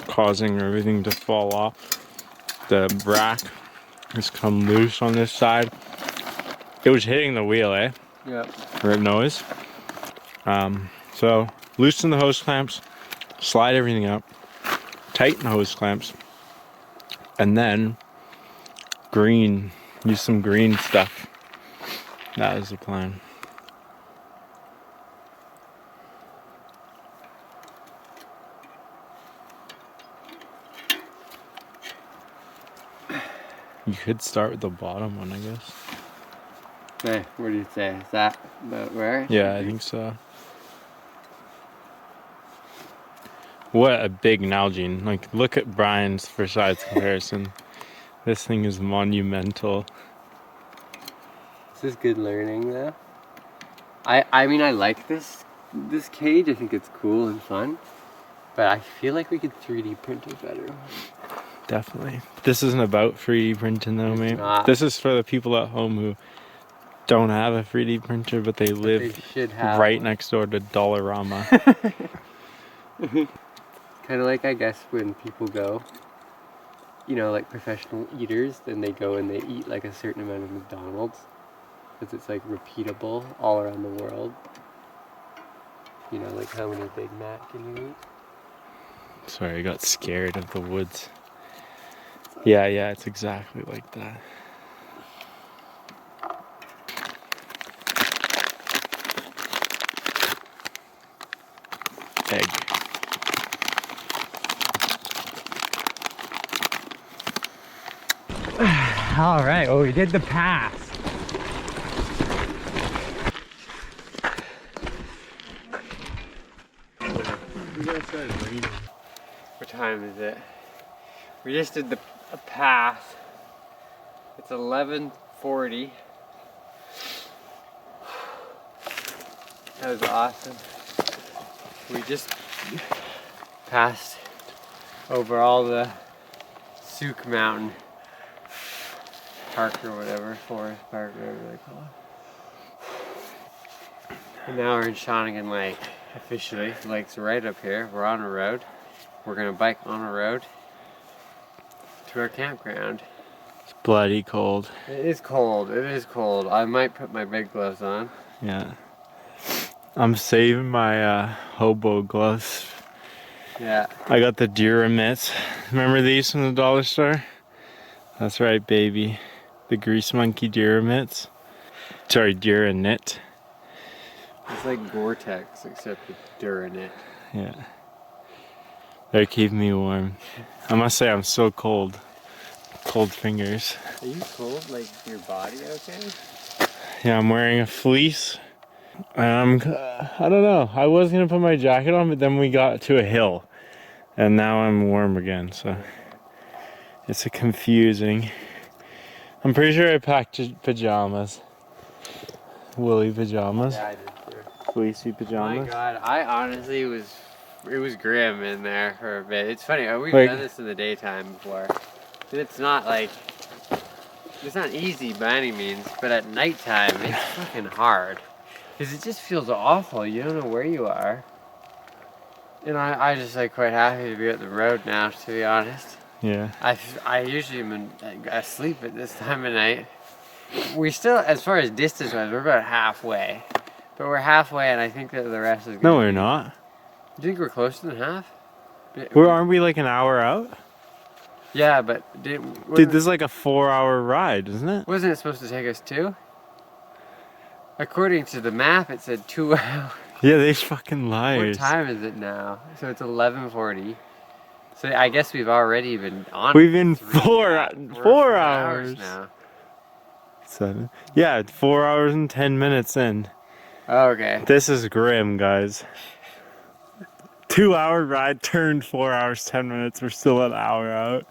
S1: causing everything to fall off. The rack has come loose on this side. It was hitting the wheel, eh?
S2: Yeah.
S1: Or noise. So loosen the hose clamps, slide everything up, tighten the hose clamps, and then use some green stuff. That is the plan. You could start with the bottom one, I guess.
S2: Hey, what do you say? Is that about where?
S1: Yeah, I think so. What a big Nalgene. Like, look at Brian's for size comparison. This thing is monumental.
S2: This is good learning though. I mean, I like this cage. I think it's cool and fun. But I feel like we could 3D print it better.
S1: Definitely. This isn't about 3D printing though, mate.
S2: not.
S1: This is for the people at home who don't have a 3D printer, but they live
S2: They should have
S1: right
S2: one.
S1: next door to Dollarama.
S2: Kind of like, I guess, when people go, you know, like professional eaters, then they go and they eat like a certain amount of McDonald's. Because it's like repeatable all around the world. You know, like how many Big Mac can you eat?
S1: Sorry, I got scared of the woods. Yeah, it's exactly like that. Egg.
S2: All right, well, we did the pass. What time is it? We just did a pass. It's 11:40. That was awesome. We just passed over all the Souk Mountain Park or whatever, Forest Park, whatever they call it. And now we're in Shawnigan Lake, officially. The lake's right up here. We're on a road. We're gonna bike on a road to our campground.
S1: It's bloody cold.
S2: It is cold, it is cold. I might put my big gloves on.
S1: Yeah. I'm saving my hobo gloves.
S2: Yeah.
S1: I got the Dura mitts. Remember these from the dollar store? That's right, baby. The Grease Monkey Dura mitts. Sorry, Dura knit.
S2: It's like Gore-Tex, except with Duranit.
S1: Yeah. They're keeping me warm. I must say, I'm so cold. Cold fingers.
S2: Are you cold? Like, your body okay?
S1: Yeah, I'm wearing a fleece. I don't know. I was gonna put my jacket on, but then we got to a hill. And now I'm warm again, so it's a confusing. I'm pretty sure I packed pajamas. Woolly pajamas.
S2: Yeah, I did too.
S1: Fleecy
S2: My
S1: pajamas.
S2: God, I honestly it was grim in there for a bit. It's funny, we've
S1: Like-
S2: done this in the daytime before. And it's not like, it's not easy by any means, but at nighttime, it's fucking hard. Because it just feels awful. You don't know where you are. And I just like quite happy to be at the road now, to be honest.
S1: Yeah.
S2: I usually am asleep at this time of night. We still, as far as distance wise, we're about halfway. But we're halfway, and I think that the rest is
S1: No, we're not.
S2: Do you think we're closer than half?
S1: Aren't we like an hour out?
S2: Yeah, but
S1: Dude, this is like a 4-hour ride, isn't it?
S2: wasn't it supposed to take us 2? According to the map, it said 2 hours.
S1: Yeah, they fucking
S2: What
S1: liars.
S2: time is it now? So it's 11:40. So I guess we've already been on.
S1: We've been
S2: 3
S1: 4
S2: hours
S1: hours.
S2: now.
S1: 7. Yeah, 4 hours and 10 minutes in.
S2: Oh, okay.
S1: This is grim, guys. 2-hour ride turned 4 hours, 10 minutes. We're still an hour out.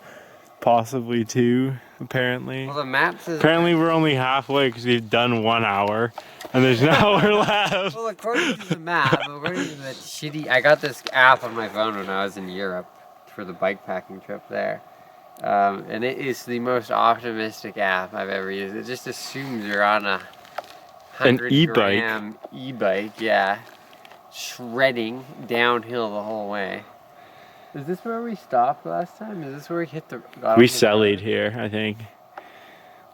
S1: Possibly 2, apparently.
S2: Well, the map says.
S1: Apparently we're only halfway because we've done 1 hour. And there's an hour left.
S2: Well, according to the map, according to that shitty. I got this app on my phone when I was in Europe for the bike packing trip there. And it is the most optimistic app I've ever used. It just assumes you're on a
S1: An
S2: 100
S1: e-bike.
S2: gram e-bike, yeah. Shredding downhill the whole way. Is this where we stopped last time? Is this where we hit the...
S1: We sellied here, I think.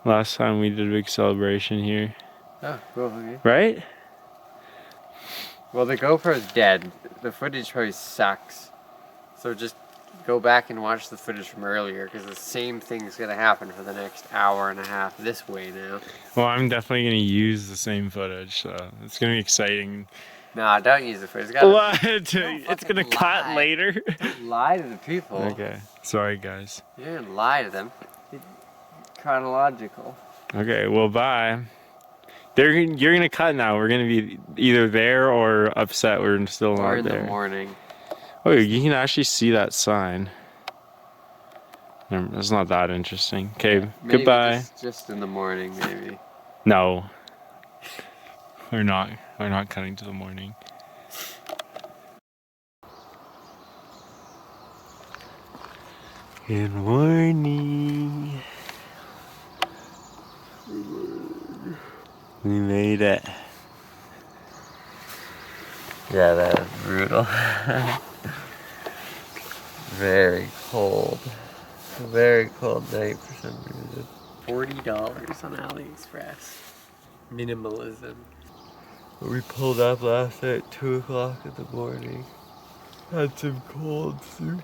S1: Last time we did a big celebration here.
S2: Oh, cool, okay.
S1: Right?
S2: Well, the GoPro's dead. The footage probably sucks. So just go back and watch the footage from earlier, because the same thing's going to happen for the next hour and a half this way now.
S1: Well, I'm definitely going to use the same footage, so it's going to be exciting.
S2: Nah, don't use the footage. It's gotta,
S1: What? It's going to cut
S2: lie.
S1: later?
S2: don't lie to the people.
S1: Okay. Sorry, guys.
S2: You didn't lie to them. chronological.
S1: Okay, well, bye. You're gonna cut now. We're gonna be either there or upset we're still
S2: Or
S1: not
S2: in
S1: there.
S2: the morning.
S1: Oh, you can actually see that sign. It's not that interesting. Okay,
S2: Maybe
S1: goodbye.
S2: just in the morning, maybe.
S1: No, we're not. We're not cutting to the morning. Good morning. We made it.
S2: Yeah, that is brutal. Very cold. Very cold night for some reason. $40 on AliExpress. Minimalism. We pulled up last night at 2 o'clock in the morning. Had some cold soup.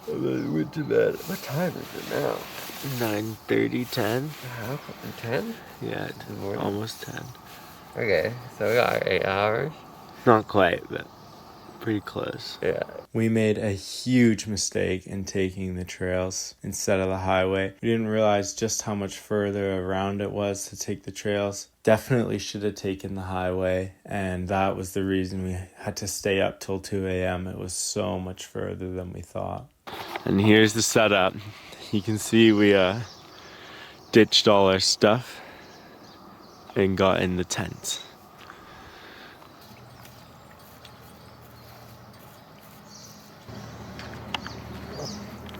S2: And then went to bed. What time is it now?
S1: 9:30, 10.
S2: How? 10?
S1: Yeah, almost 10.
S2: Okay, so we got 8 hours.
S1: Not quite, but pretty close.
S2: Yeah.
S1: We made a huge mistake in taking the trails instead of the highway. We didn't realize just how much further around it was to take the trails. Definitely should have taken the highway, and that was the reason we had to stay up till 2 a.m. It was so much further than we thought. And here's the setup. You can see we ditched all our stuff and got in the tent.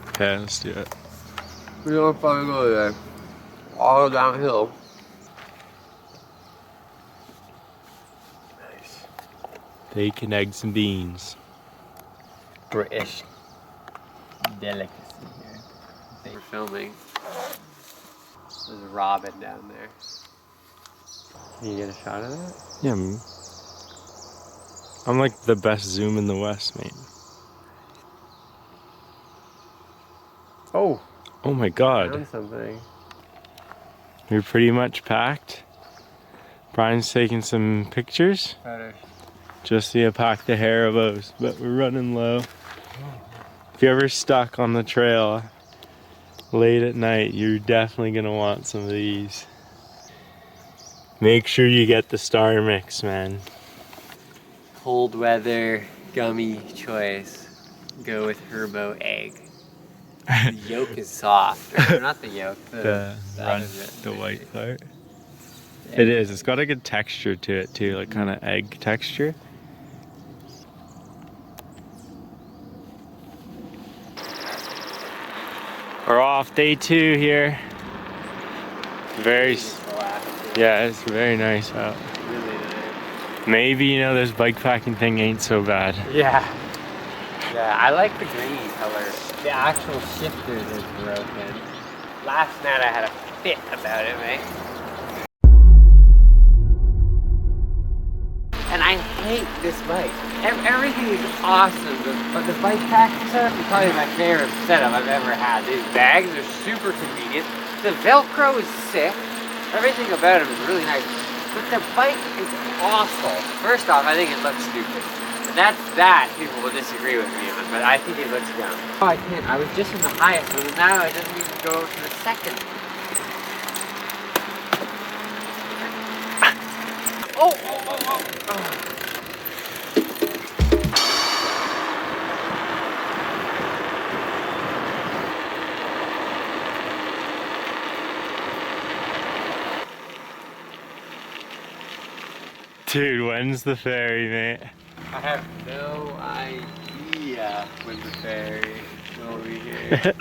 S1: Okay, let's do it.
S2: We don't probably go there. All downhill.
S1: Nice. Bacon, eggs, and beans.
S2: British delicacy here. We're filming. There's a robin down there. Can you get a shot of that?
S1: Yeah, I'm like the best zoom in the West, mate.
S2: Oh!
S1: Oh my
S2: I
S1: god.
S2: found something.
S1: We're pretty much packed. Brian's taking some pictures. Just see a pack of hair of those, but we're running low. If you're ever stuck on the trail late at night, you're definitely gonna want some of these. Make sure you get the star mix, man.
S2: Cold weather gummy choice. Go with Herbo egg. The yolk is soft. Or not the yolk.
S1: The white part. It is. It's got a good texture to it too, like kind of egg texture. We're off day 2 here. Yeah, it's very nice out.
S2: Really nice.
S1: Maybe, you know, this bike packing thing ain't so bad.
S2: Yeah. Yeah, I like the green color. The actual shifters is broken. Last night I had a fit about it, mate. And I hate this bike. Everything is awesome, but the bike packing setup is probably my favorite setup I've ever had. These bags are super convenient. The Velcro is sick. Everything about it is really nice. But the bike is awful. First off, I think it looks stupid. And that people will disagree with me on, but I think it looks dumb. Oh, I can't. I was just in the highest one, and now I didn't even go to the second. Oh.
S1: Dude, when's the ferry, mate?
S2: I have no idea when the ferry will be here.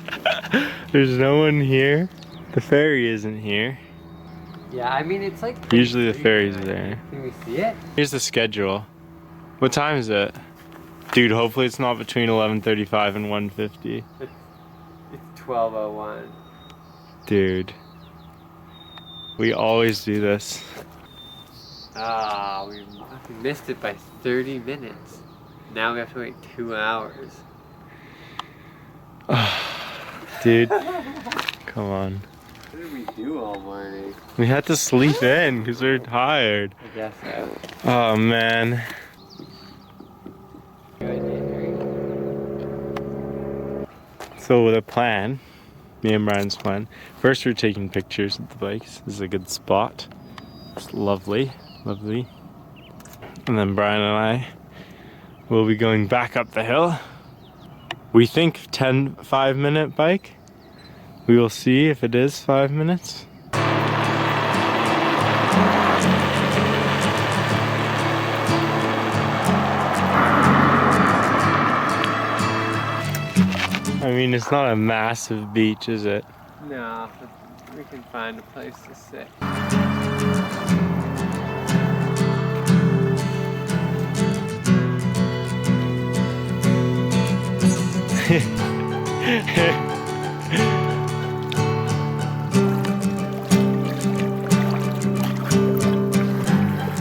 S1: There's no one here. The ferry isn't here.
S2: Yeah, I mean, it's like...
S1: Usually the ferry's there.
S2: Can we see it?
S1: Here's the schedule. What time is it? Dude, hopefully it's not between 11:35 and 1:50.
S2: It's 12:01.
S1: Dude. We always do this.
S2: Ah, we missed it by 30 minutes. Now we have to wait 2 hours.
S1: Dude, come on.
S2: What did we do all morning?
S1: We had to sleep in because we were tired.
S2: I guess so.
S1: Oh, man. So the plan, me and Brian's plan. First we're taking pictures of the bikes. This is a good spot. It's lovely, lovely. And then Brian and I will be going back up the hill. We think 5-minute bike. We will see if it is 5 minutes. I mean, it's not a massive beach, is it?
S2: No, but we can find a place to sit.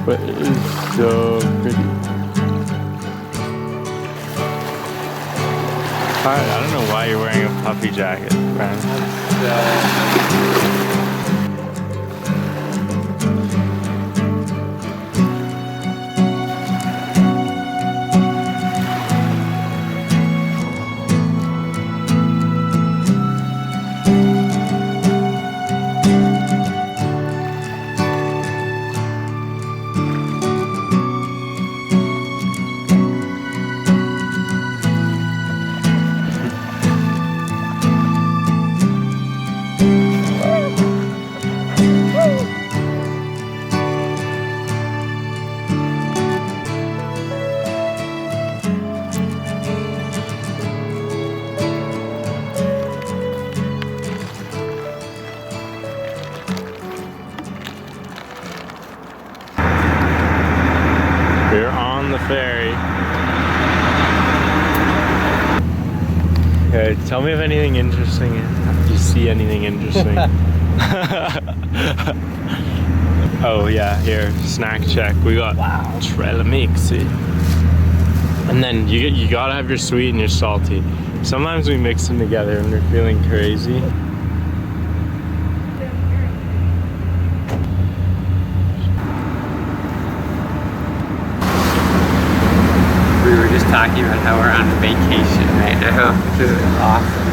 S1: But it is so pretty. I don't know why you're wearing a puffy jacket, Brian. We're on the ferry. Okay, tell me if anything interesting. If you see anything interesting. Oh yeah, here, snack check. We got Trelemixi. And then you gotta have your sweet and your salty. Sometimes we mix them together and we're feeling crazy.
S2: We were just talking about how we're on vacation right now, which is awesome.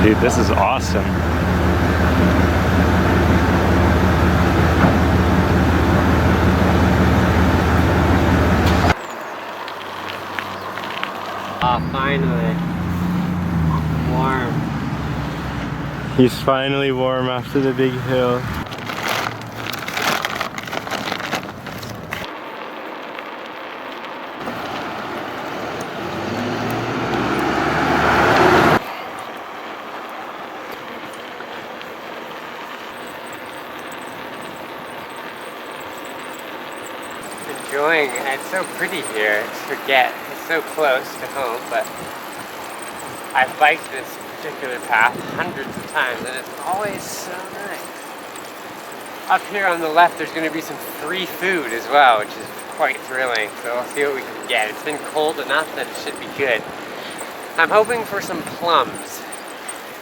S1: Dude, this is awesome.
S2: Ah, finally. Warm.
S1: He's finally warm after the big hill.
S2: Enjoying it. It's so pretty here. It's forget. It's so close to home, but I've biked this particular path hundreds of times and it's always so nice. Up here on the left there's going to be some free food as well, which is quite thrilling, so we'll see what we can get. It's been cold enough that it should be good. I'm hoping for some plums.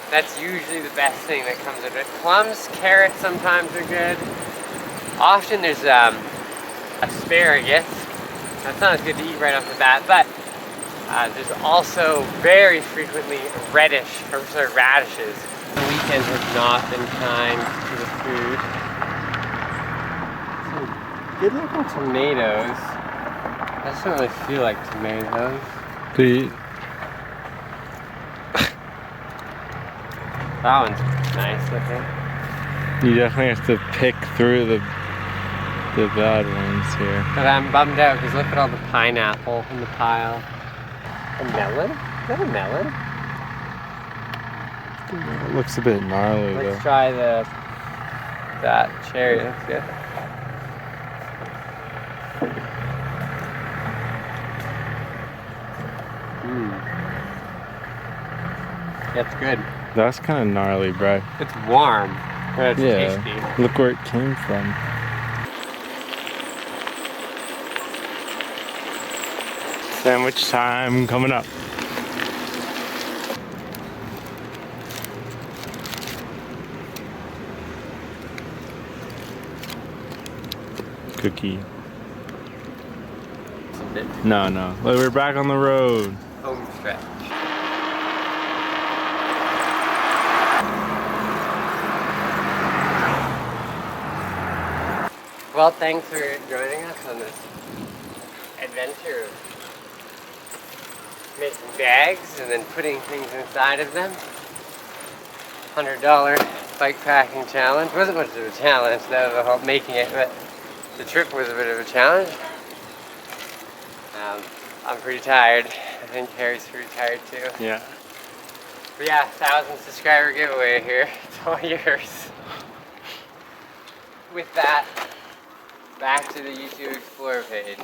S2: That's usually the best thing that comes of it. Plums, carrots sometimes are good. Often there's asparagus. That's not as good to eat right off the bat, but there's also very frequently radishes. The weekends have not been kind to the food. Some good looking tomatoes. That doesn't really feel like tomatoes. That one's nice looking.
S1: You definitely have to pick through the bad ones here.
S2: But I'm bummed out because look at all the pineapple in the pile. A melon? Is that a melon?
S1: It looks a bit gnarly though.
S2: Let's try that cherry. Looks good. That's good.
S1: That's kind of gnarly, bro.
S2: It's warm, but it's tasty.
S1: Look where it came from. Sandwich time coming up. Cookie.
S2: it.
S1: No, no. Look, we're back on the road.
S2: Home stretch. Well, thanks for joining us on this adventure of making bags and then putting things inside of them. $100 bike packing challenge. Wasn't much of a challenge, that was the whole making it, but the trip was a bit of a challenge. I'm pretty tired. I think Harry's pretty tired too.
S1: Yeah.
S2: But yeah, 1,000 subscriber giveaway here. It's all yours. With that, back to the YouTube Explore page.